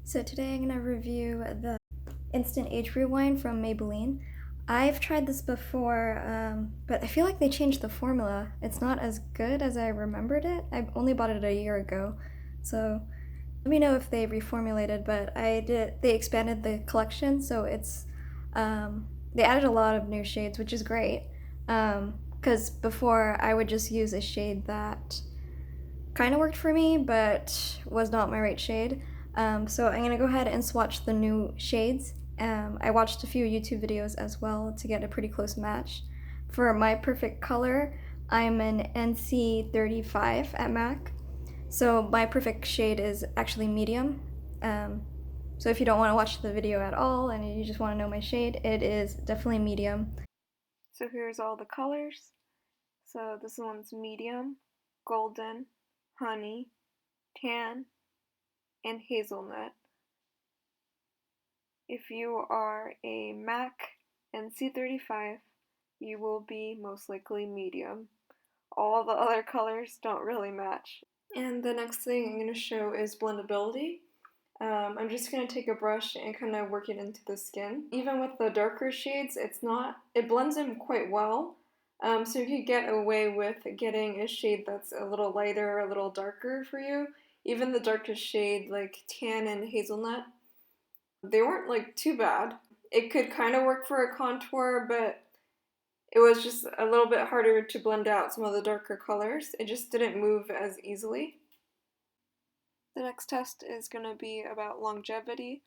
So today I'm going to review the Instant Age Rewind from Maybelline. I've tried this before, but I feel like they changed the formula. It's not as good as I remembered it. I only bought it a year ago, so let me know if they reformulated, but they expanded the collection, so they added a lot of new shades, which is great. Because before I would just use a shade that kind of worked for me, but was not my right shade. So I'm gonna go ahead and swatch the new shades. I watched a few YouTube videos as well to get a pretty close match. For my perfect color, I'm an NC35 at MAC. So my perfect shade is actually medium. So if you don't want to watch the video at all and you just want to know my shade, it is definitely medium. So here's all the colors. So this one's medium, golden, honey, tan, and hazelnut. If you are a MAC NC35, you will be most likely medium. All the other colors don't really match. And the next thing I'm going to show is blendability. I'm just going to take a brush and kind of work it into the skin. Even with the darker shades, it blends in quite well. So you could get away with getting a shade that's a little lighter, a little darker for you. Even the darkest shade, like tan and hazelnut, they weren't like too bad. It could kind of work for a contour, but it was just a little bit harder to blend out some of the darker colors. It just didn't move as easily. The next test is going to be about longevity.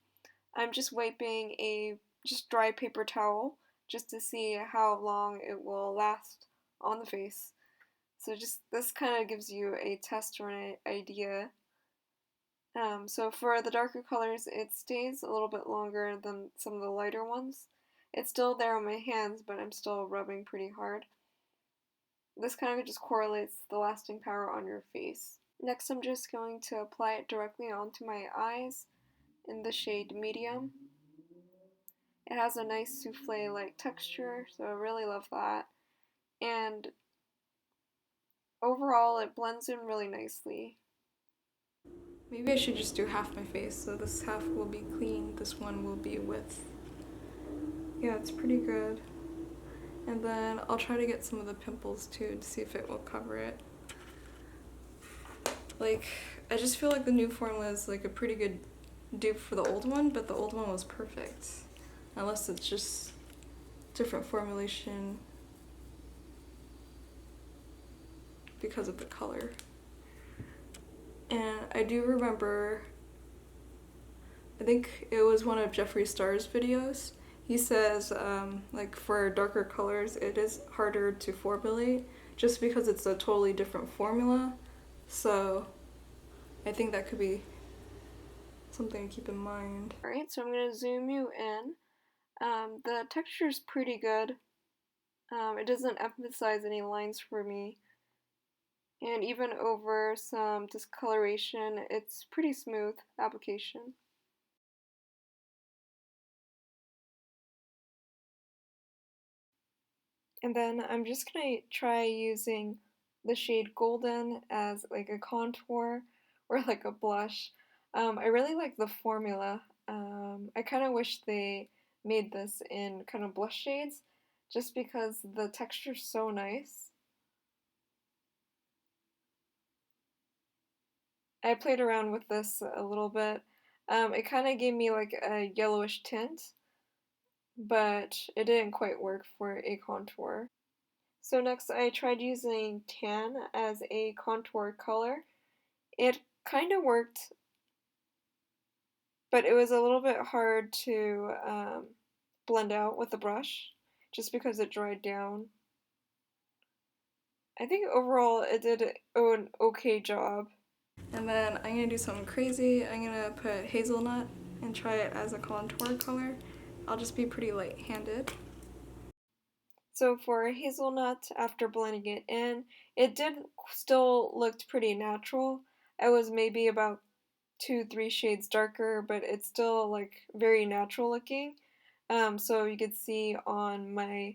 I'm just wiping a just dry paper towel just to see how long it will last on the face. So just this kind of gives you a test or an idea. So for the darker colors, it stays a little bit longer than some of the lighter ones. It's still there on my hands, but I'm still rubbing pretty hard. This kind of just correlates the lasting power on your face. Next, I'm just going to apply it directly onto my eyes in the shade medium. It has a nice souffle-like texture, so I really love that. And overall, it blends in really nicely. Maybe I should just do half my face, so this half will be clean, this one will be with. Yeah, it's pretty good. And then I'll try to get some of the pimples too to see if it will cover it. Like, I just feel like the new formula is like a pretty good dupe for the old one, but the old one was perfect. Unless it's just different formulation because of the color. And I do remember, I think it was one of Jeffree Star's videos. He says, like for darker colors, it is harder to formulate just because it's a totally different formula. So I think that could be something to keep in mind. Alright, so I'm going to zoom you in. The texture is pretty good. It doesn't emphasize any lines for me. And even over some discoloration, it's pretty smooth application. And then I'm just going to try using the shade Golden as like a contour or like a blush. I really like the formula. I kind of wish they made this in kind of blush shades just because the texture's so nice. I played around with this a little bit. It kind of gave me like a yellowish tint, but it didn't quite work for a contour. So next I tried using tan as a contour color. It kind of worked, but it was a little bit hard to blend out with the brush just because it dried down. I think overall it did an okay job. And then I'm going to do something crazy. I'm going to put Hazelnut and try it as a contour color. I'll just be pretty light-handed. So for Hazelnut, after blending it in, it did still looked pretty natural. I was maybe about 2-3 shades darker, but it's still like very natural looking. So you could see on my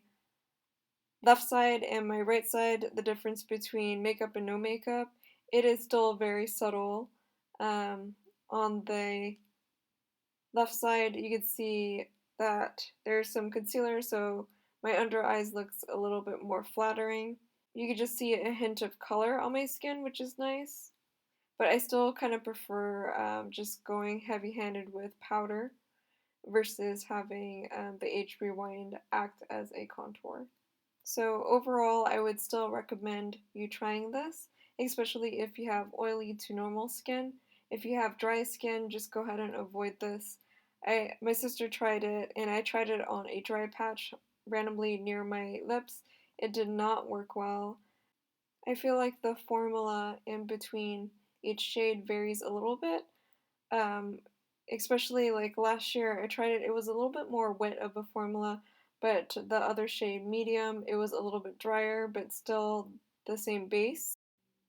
left side and my right side the difference between makeup and no makeup. It is still very subtle on the left side, you can see that there's some concealer, so my under eyes looks a little bit more flattering. You can just see a hint of color on my skin, which is nice. But I still kind of prefer just going heavy-handed with powder versus having the Age Rewind act as a contour. So overall, I would still recommend you trying this, especially if you have oily to normal skin. If you have dry skin, just go ahead and avoid this. My sister tried it, and I tried it on a dry patch randomly near my lips. It did not work well. I feel like the formula in between each shade varies a little bit. Um, Especially like last year, I tried it, it was a little bit more wet of a formula, but the other shade, medium, it was a little bit drier, but still the same base.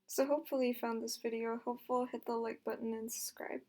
So hopefully you found this video helpful. Hit the like button and subscribe.